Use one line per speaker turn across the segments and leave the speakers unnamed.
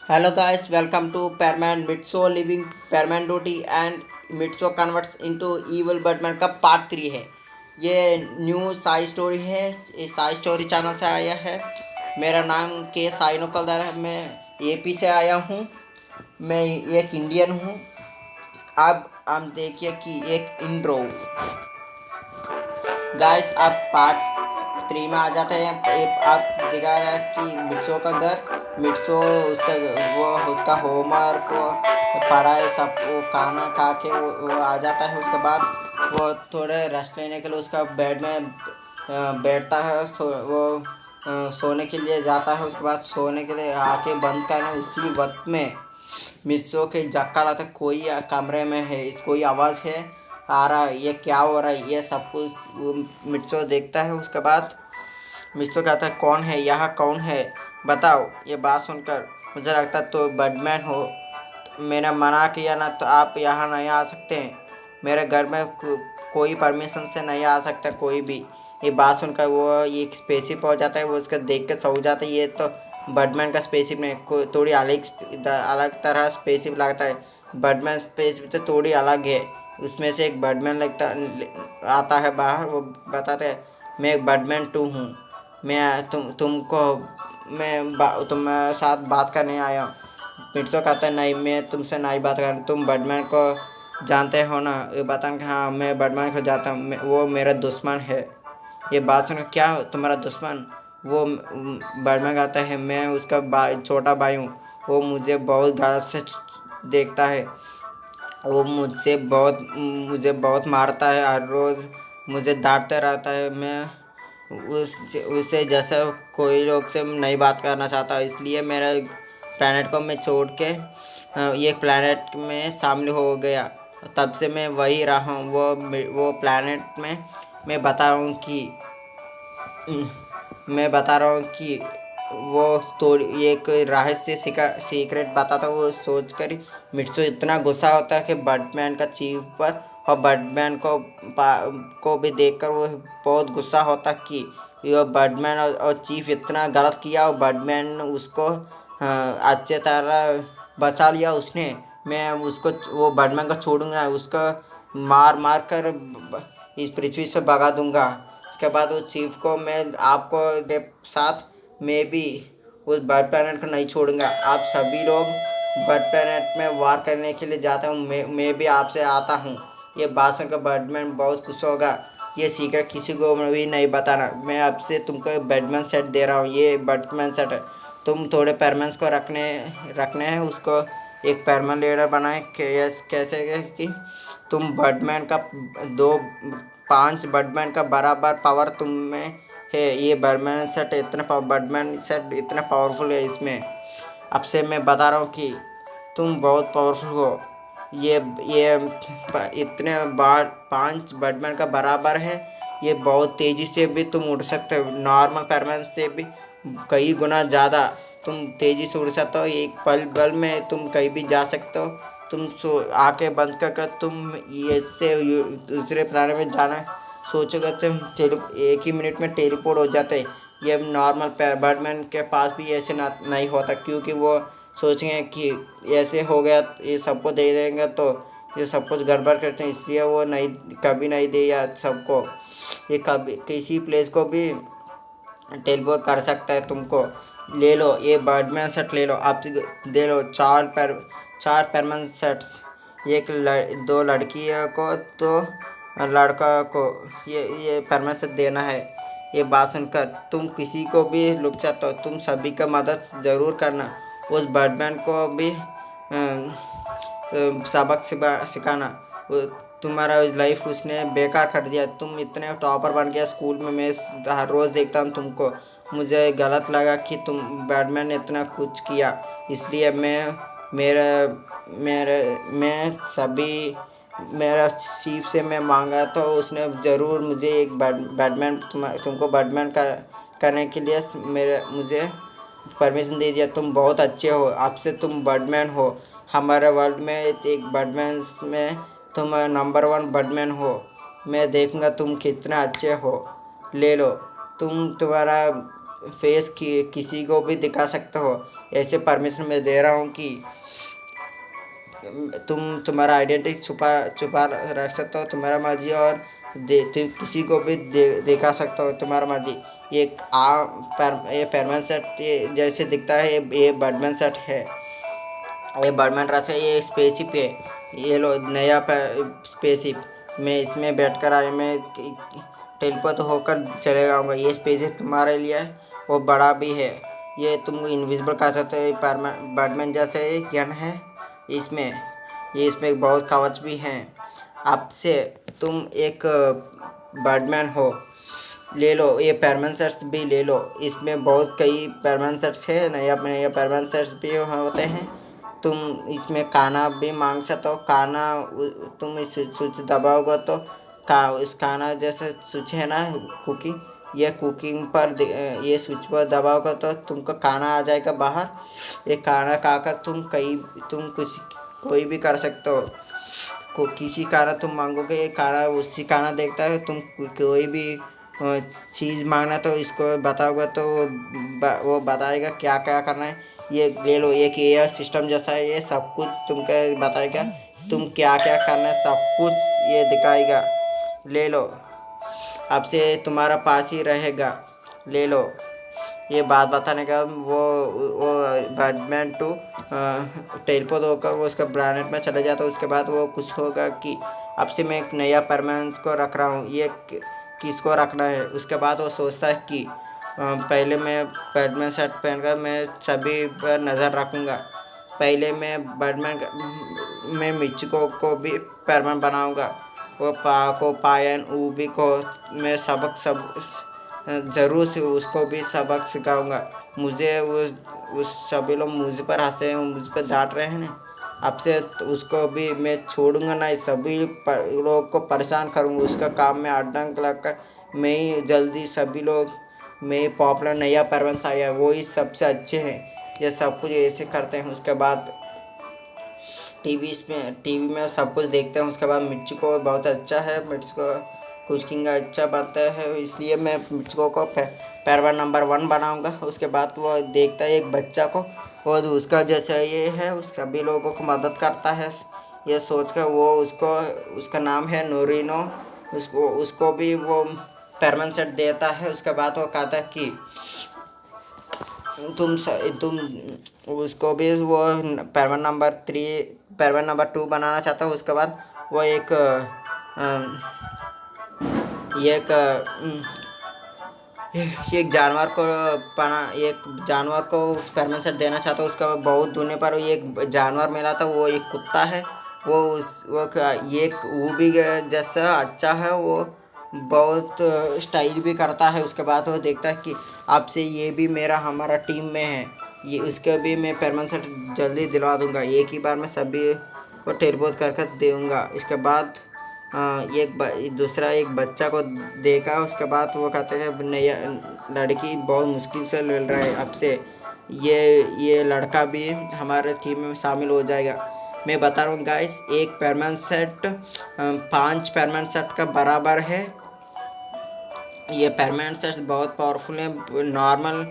Hello guys, welcome to Perman Mitso Living Perman Duty and Mitso converts into Evil Batman का part 3 है। ये new Sai story है। इस Sai story channel से आया है। मेरा नाम के साई नोकलदार है। मैं एपी से आया हूँ। मैं एक इंडियन हूँ। अब हम देखिए कि एक इंट्रो। गाइस आप पार्ट 3 में आ जाते हैं। आप दिखा रहा है कि मिट्सो का घर, मिट्सो उसका वो उसका होमवर्क वो पढ़ाई सब वो खाना खा के वो आ जाता है। उसके बाद वो थोड़े रेस्ट लेने के लिए उसका बेड में बैठता है। सोने के लिए जाता है। उसके बाद सोने के लिए आके बंद करना। उसी वक्त में मिर्चों के झक्का लाता कोई कमरे में है, इस कोई आवाज़ है आ रहा है, ये क्या हो रहा है, ये सब कुछ मिर्चो देखता है। उसके बाद मिर्चो कहता है कौन है यहाँ, कौन है बताओ। ये बात सुनकर मुझे लगता तो बैटमैन हो। मैंने मना किया ना तो आप यहाँ नहीं आ सकते हैं। मेरे घर में कोई परमिशन से नहीं आ सकता कोई भी। ये बात सुनकर वो एक स्पेसशिप हो जाता है। वो उसका देख के सो जाता है। ये तो बैटमैन का स्पेसशिप नहीं, थोड़ी अलग तरह स्पेसशिप लगता है। बैटमैन स्पेसशिप तो थोड़ी अलग है। उसमें से एक बैटमैन लगता आता है बाहर। वो बताते हैं मैं एक बैटमैन 2 हूँ। मैं तुमको तुम्हारे साथ बात करने आया हूँ। मिर्चो कहता है नहीं, मैं तुमसे नहीं बात कर, तुम बैटमैन को जानते हो ना। ये बतान कि हाँ मैं बैटमैन को जानता हूँ, वो मेरा दुश्मन है। ये बात सुनो क्या तुम्हारा दुश्मन। वो बैटमैन कहता है मैं उसका छोटा भाई हूँ। वो मुझे बहुत गलत से देखता है। वो मुझे बहुत मारता है। हर रोज़ मुझे डांटते रहता है। मैं उससे जैसे कोई लोग से नहीं बात करना चाहता, इसलिए मेरा प्लैनेट को मैं छोड़ के ये प्लैनेट में शामिल हो गया। तब से मैं वही रहा हूँ। वो प्लैनेट में मैं बता रहा हूँ कि मैं बता रहा हूँ कि वो थोड़ी एक रहस्य सीक्रेट बताता। वो सोच कर मिट्सू इतना गुस्सा होता है कि बैटमैन का चीफ पर, और बैटमैन को भी देखकर वो बहुत गुस्सा होता कि ये बैटमैन और चीफ इतना गलत किया और बैटमैन उसको अच्छे तरह बचा लिया उसने। मैं उसको वो बैटमैन को छोड़ूंगा, उसको मार मार कर इस पृथ्वी से भगा दूंगा। उसके बाद उस चीफ को मैं आपको के साथ मैं भी उस बर्ड प्लैनेट को नहीं छोड़ूंगा। आप सभी लोग बर्ड प्लैनेट में वार करने के लिए जाते हूँ। मैं भी आपसे आता हूँ। ये बात सुनकर बर्डमैन बहुत खुश होगा। ये सीक्रेट किसी को भी नहीं बताना। मैं अब से तुमको बैटमैन सेट दे रहा हूँ। ये बैटमैन सेट है। तुम थोड़े परमेंट्स को रखने हैं। उसको एक परमेंट लीडर बनाए। कैसे कि तुम बैटमैन का दो 5 बैटमैन का बराबर पावर तुम में है। ये बैटमैन सेट इतना पावरफुल है। इसमें अब से मैं बता रहा हूँ कि तुम बहुत पावरफुल हो। ये इतने बार 5 बैटमैन का बराबर है। ये बहुत तेज़ी से भी तुम उड़ सकते हो, नॉर्मल पैरमैन से भी कई गुना ज़्यादा तुम तेज़ी से उड़ सकते हो। एक पल में तुम कहीं भी जा सकते हो। तुम आँखें बंद कर तुम इससे दूसरे प्लानेट में जाना सोचोगे तो 1 ही मिनट में टेलीपोर्ट हो जाते। ये नॉर्मल बैटमैन के पास भी ऐसे नहीं होता, क्योंकि वो सोचेंगे कि ऐसे हो गया ये सबको दे देंगे तो ये सब कुछ गड़बड़ करते हैं, इसलिए वो नहीं कभी नहीं दे या सबको। ये कभी किसी प्लेस को भी टेलीपोर्ट कर सकता है। तुमको ले लो ये बैटमैन सेट, ले लो आप दे लो 4 परमानेंट सेट्स। एक 2 लड़कियों को तो लड़का को ये परमानेंट सेट देना है। ये बात सुनकर तुम किसी को भी लुक चाहते हो, तुम सभी का मदद ज़रूर करना। उस बैटमैन को भी सबक सिखाना। तुम्हारा लाइफ उसने बेकार कर दिया। तुम इतने टॉपर बन गया स्कूल में, मैं हर रोज़ देखता हूँ तुमको। मुझे गलत लगा कि तुम बैटमैन ने इतना कुछ किया, इसलिए मेरा मेरे मैं सभी मेरा चीफ से मैं मांगा तो उसने ज़रूर मुझे एक बैटमैन तुमको बैटमैन करने के लिए मुझे परमिशन दे दिया। तुम बहुत अच्छे हो, अब से तुम बैटमैन हो। हमारे वर्ल्ड में एक बैटमैन में तुम नंबर 1 बैटमैन हो। मैं देखूंगा तुम कितना अच्छे हो। ले लो तुम्हारा फेस किसी को भी दिखा सकते हो। ऐसे परमिशन मैं दे रहा हूँ कि तुम्हारा आइडेंटिटी छुपा छुपा रख सकते हो, तुम्हारा मर्जी, और तुम किसी को भी दिखा सकते हो, तुम्हारा मर्जी। ये ये परमानेंट सेट जैसे दिखता है, ये बर्डमैन सेट है, ये बर्डमैन रस है, ये स्पेसशिप है। ये लो नया स्पेसशिप, मैं इसमें बैठकर आया, मैं टेलीपोर्ट होकर चले जाऊँगा। ये स्पेसशिप तुम्हारे लिए है, वो बड़ा भी है, ये तुम इनविजिबल कर सकते हो। बर्डमैन जैसे एक गन है इसमें, ये इसमें बहुत कवच भी हैं। आपसे तुम एक बर्डमैन हो, ले लो ये परमानेंट सेट्स भी ले लो। इसमें बहुत कई परमानेंट सेट्स है, नया नया परमानेंट सेट्स भी होते हैं। तुम इसमें खाना भी मांग सकते हो, खाना तुम इस स्विच दबाओगे तो इस खाना जैसे स्विच है ना, कुकिंग, ये कुकिंग पर ये स्विच पर दबाओगे तो तुमको खाना आ जाएगा बाहर। ये खाना खाकर तुम कुछ कोई भी कर सकते हो। किसी खाना तुम मांगोगे, ये खाना उसी खाना देखता है। तुम कोई भी चीज़ मांगना तो इसको बताओगे तो वो बताएगा क्या क्या करना है। ये ले लो, एक एआई सिस्टम जैसा है, ये सब कुछ तुमको बताएगा, तुम क्या क्या करना है सब कुछ ये दिखाएगा। ले लो, अब से तुम्हारा पास ही रहेगा, ले लो। ये बात बताने का वो बैटमैन टू टेलीपोर्ट होकर वो उसका प्लानट में चले जाता है। उसके बाद वो कुछ होगा कि अब से मैं एक नया परमानेंस को रख रहा हूँ, ये किसको रखना है। उसके बाद वो सोचता है कि पहले मैं बैटमैन शर्ट पहनकर मैं सभी पर नज़र रखूँगा। पहले मैं बैटमैन मैं मिचको को भी परमानेंट बनाऊँगा, वो पायन ऊबी को मैं सब ज़रूर से उसको भी सबक सिखाऊंगा। मुझे उस सभी लोग मुझ पर हंसे हैं, मुझ पर डांट रहे हैं ना, अब से उसको भी मैं छोड़ूंगा नहीं, सभी लोग को परेशान करूंगा। उसका काम में आडंक लगकर मैं ही जल्दी सभी लोग, मैं पॉपुलर नया परवंश आया वो ही सबसे अच्छे हैं, ये सब कुछ ऐसे करते हैं। उसके बाद टीवी में सब कुछ देखते हैं। उसके बाद मिर्ची को बहुत अच्छा है, मिर्ची को कुकिंग अच्छा बनता है, इसलिए मैं मिर्ची को पैरवा नंबर 1 बनाऊंगा। उसके बाद वो देखता है एक बच्चा को, और उसका जैसा ये है उस सभी लोगों को मदद करता है, ये सोचकर वो उसका नाम है नोरिनो, उसको भी वो परमानेंट सेट देता है। उसके बाद वो कहता है कि तुम उसको भी वो परमानेंट नंबर 3 परमानेंट नंबर 2 बनाना चाहता हूँ। उसके बाद वो एक जानवर को एक जानवर को परमानेंट सेट देना चाहता हूँ। उसका बहुत दूर पर एक जानवर मिला था, वो एक कुत्ता है, वो एक वो भी जैसा अच्छा है, वो बहुत स्टाइल भी करता है। उसके बाद वो देखता है कि आपसे ये भी हमारा टीम में है, ये उसके भी मैं परमानेंट सेट जल्दी दिलवा दूंगा, एक ही बार मैं सभी को टेलीपोर्ट कर दूंगा। इसके बाद दूसरा एक बच्चा को देखा। उसके बाद वो कहते हैं नया लड़की बहुत मुश्किल से मिल रहा है, अब से ये लड़का भी हमारे टीम में शामिल हो जाएगा। मैं बता रहा हूँ गाइस, एक परमानेंट सेट 5 परमानेंट सेट का बराबर है। ये परमानेंट सेट्स बहुत पावरफुल है, नॉर्मल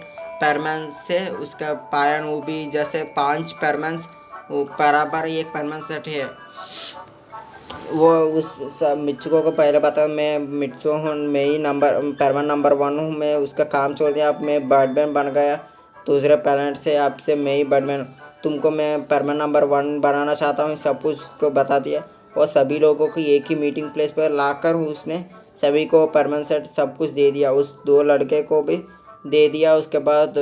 परमानेंट से उसका पायन वो भी जैसे 5 परमानेंट्स वो बराबर एक परमानेंट सेट है। वो उस मित्सुको को पहले बता, मैं मित्सु हूँ, मैं ही परमानेंट नंबर 1 हूँ, मैं उसका काम छोड़ दिया, अब मैं बर्डमैन बन गया दूसरे प्लेनेट से, अब से मैं ही बर्डमैन, तुमको मैं परमानेंट नंबर 1 बनाना चाहता हूँ। सब कुछ उसको बता दिया, और सभी लोगों को एक ही मीटिंग प्लेस पर लाकर उसने सभी को परमानेंट सेट सब कुछ दे दिया, उस 2 लड़के को भी दे दिया, उसके बाद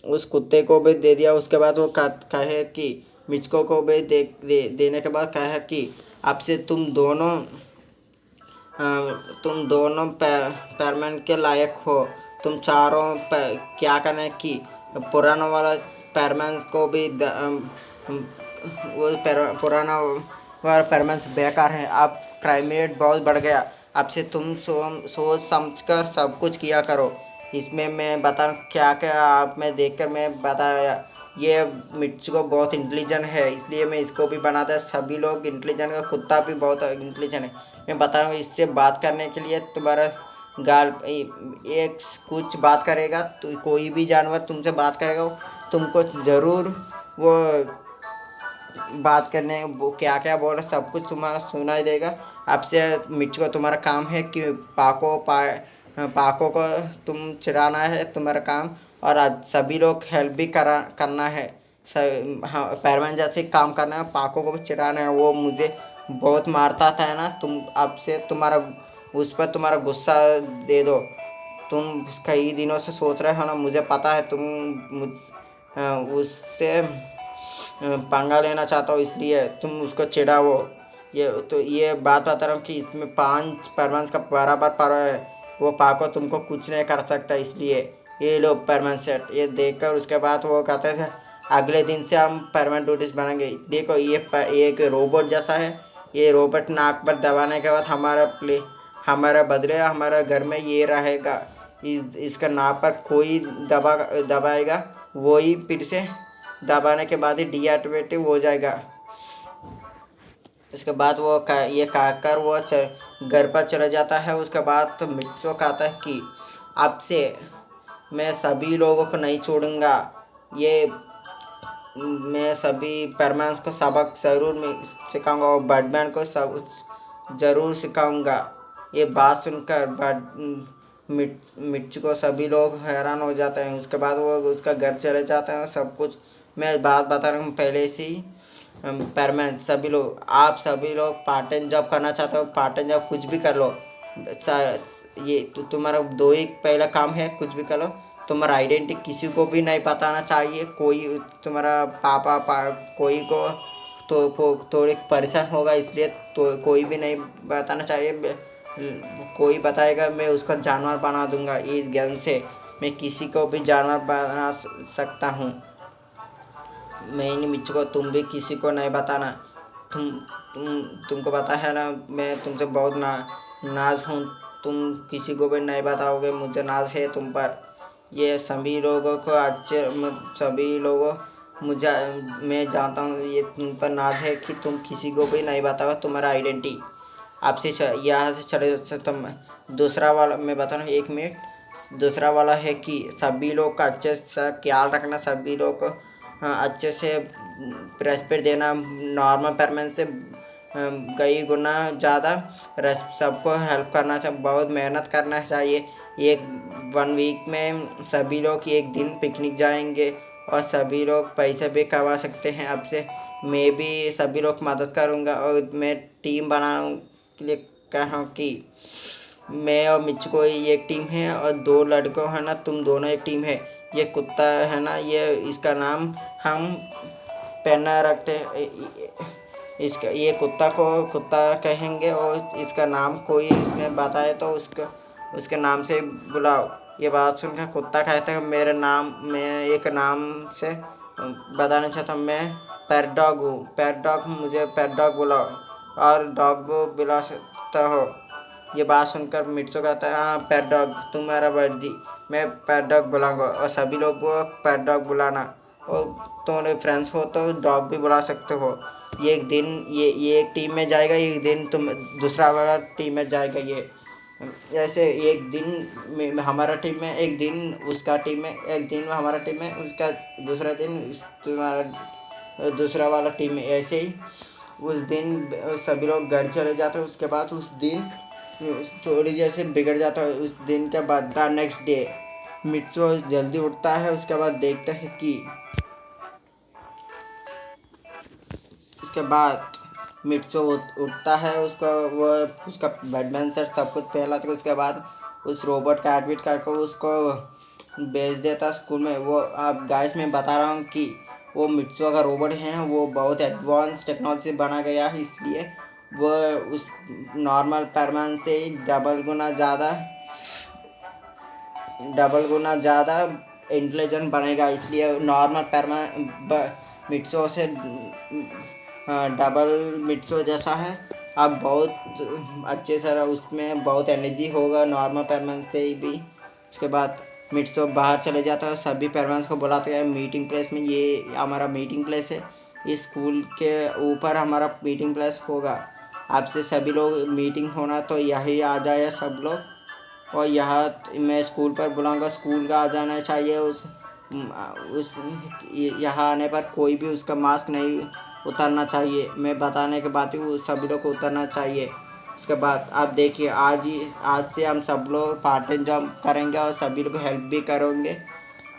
उस कुत्ते को भी दे दिया। उसके बाद वो कहे कि मिचको को भी देने के बाद कहे कि अब से तुम दोनों परमानेंट के लायक हो। तुम चारों क्या करना कि पुराना वाला परमानेंट को भी वो पुराना वाला परमानेंट बेकार है, अब क्राइम रेट बहुत बढ़ गया, अब से तुम सोच समझ कर सब कुछ किया करो। इसमें मैं बता क्या क्या आप मैं देखकर मैं बताया, ये मिर्च बहुत इंटेलिजेंट है, इसलिए मैं इसको भी बनाता। सभी लोग इंटेलिजेंट है, कुत्ता भी बहुत इंटेलिजेंट है। मैं बता रहा हूँ, इससे बात करने के लिए तुम्हारा गाल एक कुछ बात करेगा तो कोई भी जानवर तुमसे बात करेगा तुमको ज़रूर वो बात करने वो क्या क्या बोल रहे सब कुछ तुम्हारा सुनाई देगा। आपसे मिर्च को तुम्हारा काम है कि पाको को तुम चिढ़ाना है तुम्हारा काम। और आज सभी लोग हेल्प भी करना है। हाँ, परवान जैसे काम करना है, पाको को भी चिढ़ाना है। वो मुझे बहुत मारता था ना, तुम आपसे तुम्हारा उस पर तुम्हारा गुस्सा दे दो। तुम कई दिनों से सोच रहे हो ना, मुझे पता है तुम मुझ उससे पंगा लेना चाहता हो, इसलिए तुम उसको चिढ़ाओ। ये बात बता रहा हूँ कि इसमें 5 परमांस का बराबर पर है। वो पाको तुमको कुछ नहीं कर सकता, इसलिए ये लो परमानेंट सेट। ये देखकर उसके बाद वो कहते थे अगले दिन से हम परमानेंट ड्यूटीज बनाएंगे। देखो ये एक रोबोट जैसा है। ये रोबोट नाक पर दबाने के बाद हमारा बदले हमारा घर में ये रहेगा। इसका नाक पर कोई दबाएगा, वही फिर से दबाने के बाद ही डीएक्टिवेटिव हो जाएगा। इसके बाद वो ये कहकर वो घर पर चला जाता है। उसके बाद तो मित्सो कहता है कि आपसे मैं सभी लोगों को नहीं छोड़ूंगा। ये मैं सभी परमांस को सबक ज़रूर सिखाऊंगा और बैटमैन को सब ज़रूर सिखाऊंगा। ये बात सुनकर मिर्च को सभी लोग हैरान हो जाते हैं। उसके बाद वो उसका घर चले जाते हैं। सब कुछ मैं बात बता रहा हूँ पहले से ही। परमानेंट सभी लोग, आप सभी लोग पार्ट टाइम जॉब करना चाहते हो, पार्ट टाइम जॉब कुछ भी कर लो। ये तुम्हारा दो ही पहला काम है, कुछ भी कर लो। तुम्हारा आइडेंटिटी किसी को भी नहीं बताना चाहिए। कोई तुम्हारा कोई को तो थोड़ी परेशान होगा, इसलिए तो कोई भी नहीं बताना चाहिए। कोई बताएगा मैं उसको जानवर बना दूंगा। इस गन से मैं किसी को भी जानवर बना सकता हूँ। मैंने मिर्च को तुम भी किसी को नहीं बताना। तुमको पता है ना, मैं तुमसे बहुत नाज हूँ। तुम किसी को भी नहीं बताओगे, मुझे नाज है तुम पर। ये सभी लोगों को सभी लोगों मुझे मैं जानता हूँ ये तुम पर नाज है कि तुम किसी को भी नहीं बताओ तुम्हारा आइडेंटिटी। आपसे यहाँ से चले तुम दूसरा वाला मैं बता रहा हूँ, 1 मिनट। दूसरा वाला है कि सभी लोग का अच्छे से ख्याल रखना। सभी लोग को अच्छे से रेस्पेक्ट देना। नॉर्मल परमेंट से कई गुना ज़्यादा सबको हेल्प करना चाहिए। बहुत मेहनत करना चाहिए। 1 वीक में सभी लोग एक दिन पिकनिक जाएंगे और सभी लोग पैसे भी कमा सकते हैं। अब से मैं भी सभी लोग मदद करूँगा और मैं टीम बनाने के लिए कह रहा हूँ कि मैं और मिच को एक टीम है और 2 लड़कों है ना, तुम दोनों एक टीम है। ये कुत्ता है ना, ये इसका नाम हम पेन्ना रखते हैं। इसका ये कुत्ता को कुत्ता कहेंगे और इसका नाम कोई इसने बताए तो उसके नाम से बुलाओ। ये बात सुनकर कुत्ता कहता है मेरे नाम मैं एक नाम से बताना चाहता हूँ। मैं पेट डॉग हूँ। पेट डॉग मुझे पेट डॉग बुलाओ और डॉग को बुला सकता हो। ये बात सुनकर मिट्सो कहता है हाँ पेट डॉग तुम्हारा वर्दी, मैं पेट डॉग बुलाऊंगा। और सभी लोग को पेट डॉग बुलाना। और तुम्हारे फ्रेंड्स हो तो डॉग भी बुला सकते हो। ये एक दिन ये एक टीम में जाएगा, एक दिन तुम दूसरा वाला टीम में जाएगा। ये ऐसे एक दिन हमारा टीम में, एक दिन उसका टीम में, एक दिन हमारा टीम में, उसका दूसरा दिन तुम्हारा दूसरा वाला टीम में। ऐसे ही उस दिन सभी लोग घर चले जाते हैं। उसके बाद उस दिन थोड़ी जैसे बिगड़ जाता है। उस दिन के बाद द नेक्स्ट डे मिट्सो जल्दी उठता है। उसके बाद देखता है कि उसके बाद मिट्सो उठता है। उसका बैटमैन सेट सब कुछ पहला था। उसके बाद उस रोबोट का एडमिट करके उसको भेज देता स्कूल में। वो आप गाइस मैं बता रहा हूँ कि वो मिट्सो का रोबोट है ना, वो बहुत एडवांस टेक्नोलॉजी बना गया है, इसलिए वो उस नॉर्मल परमान से डबल गुना ज़्यादा इंटेलिजेंट बनेगा। इसलिए नॉर्मल परमान मिट्सो से डबल मिट्सो जैसा है। अब बहुत अच्छे से उसमें बहुत एनर्जी होगा नॉर्मल परमान से भी। उसके बाद मिट्सो बाहर चले जाता है। सभी पेरेंट्स को बुलाते हैं मीटिंग प्लेस में। ये हमारा मीटिंग प्लेस है, इस स्कूल के ऊपर हमारा मीटिंग प्लेस होगा। आपसे सभी लोग मीटिंग होना तो यही आ जाए सब लोग। और यहाँ मैं स्कूल पर बुलाऊंगा, स्कूल का आ जाना चाहिए। उस यहाँ आने पर कोई भी उसका मास्क नहीं उतारना चाहिए। मैं बताने के बाद ही वो सभी लोग को उतारना चाहिए। उसके बाद आप देखिए, आज से हम सब लोग पार्ट टाइम जॉब करेंगे और सभी लोग हेल्प भी करेंगे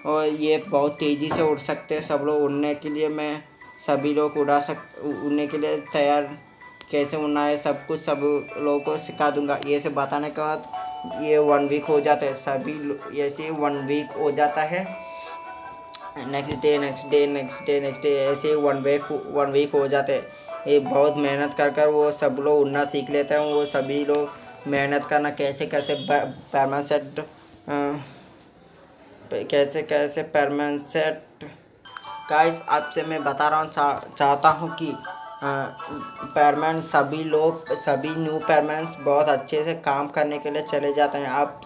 और ये बहुत तेज़ी से उड़ सकते हैं सब लोग। उड़ने के लिए मैं सभी लोग उड़ने के लिए तैयार, कैसे उड़ना है सब कुछ सब लोगों को सिखा दूंगा। ये सब बताने के बाद ये 1 वीक हो जाता है, ऐसे 1 वीक हो जाता है। नेक्स्ट डे ऐसे 1 वीक हो जाते हैं। ये बहुत मेहनत कर वो सब लोग उड़ना सीख लेते हैं। वो सभी लोग मेहनत करना कैसे कैसे परमानेंट गाइस, आपसे मैं बता रहा हूँ, चाहता हूँ कि पेयरमैन सभी न्यू पेयरमैन्स बहुत अच्छे से काम करने के लिए चले जाते हैं। आप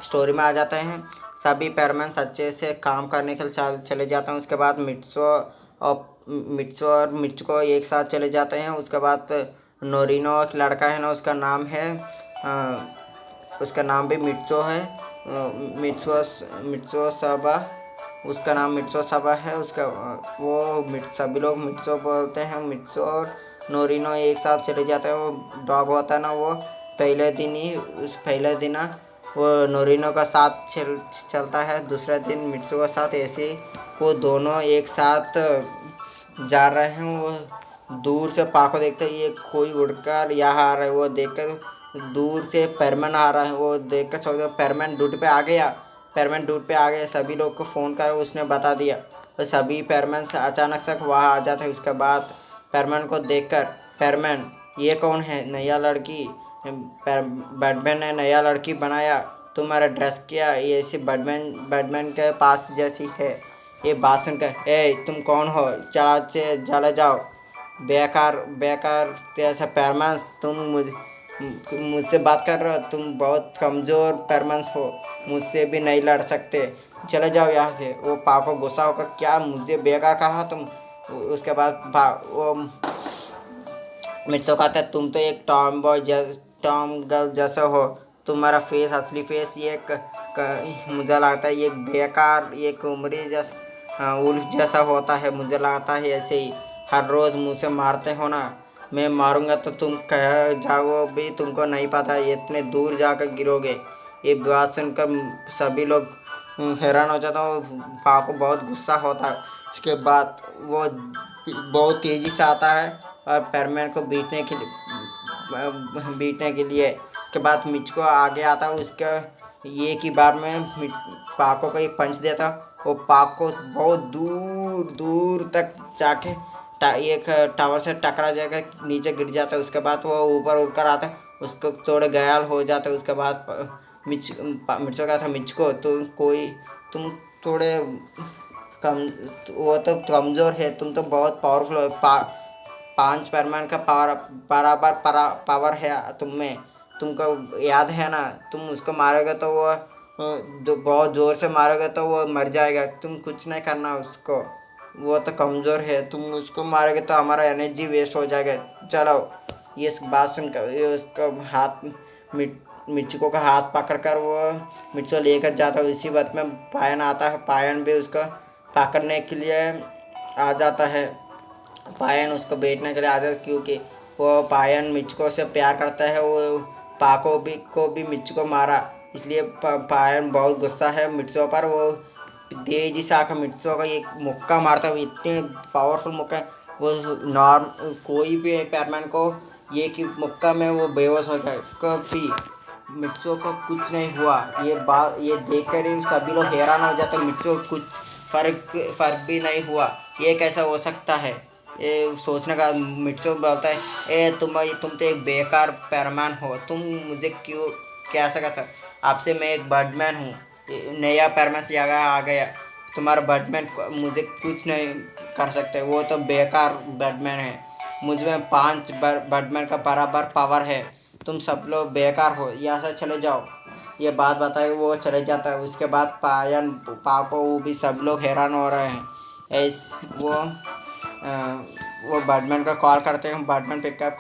स्टोरी में आ जाते हैं, सभी पेयरमैन्स अच्छे से काम करने के लिए चले जाते हैं। उसके बाद मिट्सो और मिर्चको एक साथ चले जाते हैं। उसके बाद नोरिनो एक लड़का है ना, उसका नाम भी मिट्सो है। मिट्सो साबा, उसका नाम मिट्सो साबा है। सभी लोग मिट्सो बोलते हैं। मिट्सो और नोरिनो एक साथ चले जाते हैं। वो डॉग होता है ना, वो पहले दिन वो नोरिनो का साथ चलता है, दूसरे दिन मिट्सो का साथ। ऐसे ही वो दोनों एक साथ जा रहे हैं। वो दूर से पाको देखते ये कोई उड़कर यहाँ आ रहा है। वो देखकर दूर से पेयरमैन आ रहा है, वो देखकर सोचते पेयरमैन ड्यूटी पे आ गया। सभी लोग को फ़ोन कर उसने बता दिया, तो सभी पेयरमैन से अचानक से वहाँ आ जाते हैं। उसके बाद पेयरमैन को देखकर, पेयरमैन ये कौन है? नया लड़की, बैटमैन ने नया लड़की बनाया, तुम्हारा ड्रेस क्या ये ऐसे बैटमैन के पास जैसी है। ये बात सुनकर, ए तुम कौन हो? चले जाओ, बेकार जैसा पेयरमैन्स, तुम मुझसे बात कर रहे हो? तुम बहुत कमज़ोर पेयरमैन्स हो, मुझसे भी नहीं लड़ सकते, चले जाओ यहाँ से। वो पाको गुस्सा होकर, क्या मुझे बेकार कहा तुम? उसके बाद वो मिर्चो कहता है, तुम तो एक टॉम गर्ल जैसा हो, तुम्हारा फेस असली फेस मुझे लगता है ये बेकार एक उम्री जैसा उल्फ जैसा होता है। मुझे लगता है ऐसे ही हर रोज़ मुझसे मारते हो ना, मैं मारूंगा तो तुम कह जाओ भी, तुमको नहीं पता इतने दूर जाकर गिरोगे। ये बात सुनकर सभी लोग हैरान हो जाता है। पाको बहुत गुस्सा होता है। उसके बाद वो बहुत तेज़ी से आता है और पेयरमैन को बीटने के लिए। उसके बाद मिचको आगे आता है। उसका एक ही बार में पाको को एक पंच देता। वो पाको बहुत दूर तक जाके एक टावर से टकरा जाकर नीचे गिर जाता है। उसके बाद वो ऊपर उड़कर आता है, उसको थोड़े घायल हो जाता है। उसके बाद मिर्चो का था, मिचको तुम थोड़े कम, वो तो कमज़ोर है, तुम तो बहुत पावरफुल हो। 5 पेयरमैन का बराबर पावर है तुम में, तुमको याद है ना? तुम उसको मारोगे तो वो बहुत ज़ोर से मारोगे तो वो मर जाएगा। तुम कुछ नहीं करना उसको, वो तो कमज़ोर है, तुम उसको मारोगे तो हमारा एनर्जी वेस्ट हो जाएगा, चलो। ये बात सुनकर ये उसका हाथ मिर्चिको का हाथ पकड़कर वो मिर्चो लेकर जाता है। इसी वक्त में पायन आता है। पायन भी उसको पकड़ने के लिए आ जाता है। पायन उसको बैठने के लिए आ जाता है, क्योंकि वो पायन मिर्चिको से प्यार करता है। वो पाको को भी मिर्चिको मारा, इसलिए पायन बहुत गुस्सा है मिर्चो पर। वो तेजी से आकर मिर्चो का एक मुक्का मारता है, इतने पावरफुल मुक्का है। वो कोई भी पेयरमैन को ये कि मुक्का में वो बेहोश हो जाए, कभी मिर्चो को कुछ नहीं हुआ। ये देखकर ही सभी लोग हैरान हो जाते हैं। मिर्चो को कुछ फर्क भी नहीं हुआ, ये कैसा हो सकता है? ये सोचने का मिर्चो बोलता है, तुम तो एक बेकार पेयरमैन हो, तुम मुझे क्यों क्या सकता? आपसे मैं एक बर्डमैन हूँ, नया पेयरमैन से आ गया, तुम्हारा बर्डमैन मुझे कुछ नहीं कर सकते, वो तो बेकार बर्डमैन है। मुझ में 5 बर्डमैन का बराबर पावर है, तुम सब लोग बेकार हो, यहाँ से चले जाओ। ये बात बताए वो चले जाता है। उसके बाद पाको वो भी सब लोग हैरान हो रहे हैं। वो बर्डमैन का कॉल करते हैं, बर्डमैन पिकअप कर